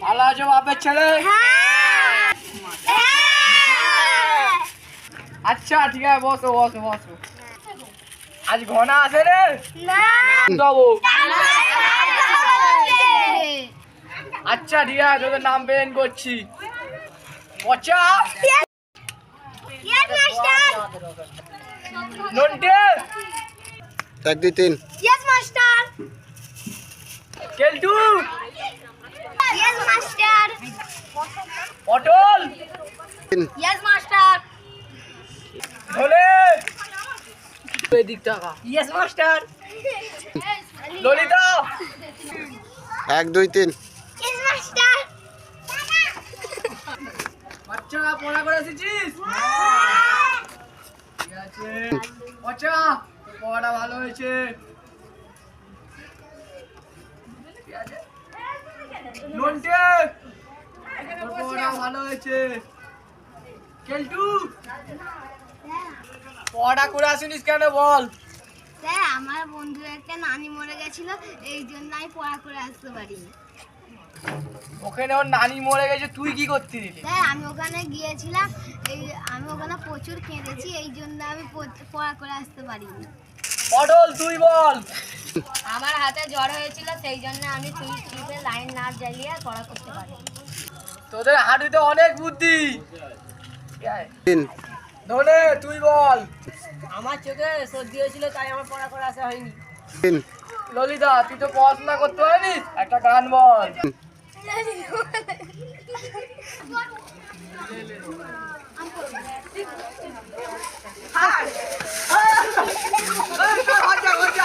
ভালো আছো বাপের ছেলে? আচ্ছা ঠিক আছে, বসো বসো বসো। আজ ঘনা আছে রে? আচ্ছা ঠিক আছে, তোদের নাম বেন করছি। পচা Nonte 1 2 3 Yes, master. Keltu Yes, master. পটল 3 Yes, master. ধলে এদিক টাকা। Yes master. Lalita 1 2 3 Yes, master. বাচ্চা পড়া করে এসেছিস? ঠিক আছে বাচ্চা, তোর পড়াটা ভালো হয়েছে। ঠিক আছে নন্টে, তোর পড়াটা ভালো হয়েছে। কেলটু পড়া করে আসিনিস কেন বল? স্যার, আমার বন্ধুর একটা নানি মরে গেছিল, এই জন্য আমি পড়া করে আসতে পারিনি। ওখানে ওর নানি মরে গেছে, তুই কি করছিস? স্যার, আমি ওখানে গিয়েছিলাম, আমি ওখানে প্রচুর কেঁদেছি, এই জন্য আমি পড়া করে আসতে পারিনি। পটল তুই বল। আমার হাতে জ্বর হয়েছিল, সেই জন্য আমি টিপে লাইন না জ্বালিয়ে পড়া করতে পারি। তোদের হাঁটুতে অনেক বুদ্ধি। 3 ধনে তুই বল। আমার চোখে সর্দি হয়েছিল, তাই আমার পড়া করে আসা হয়নি। 3 ললিতা তুই তো পড়াশোনা করতে পারিস, একটা গান বল।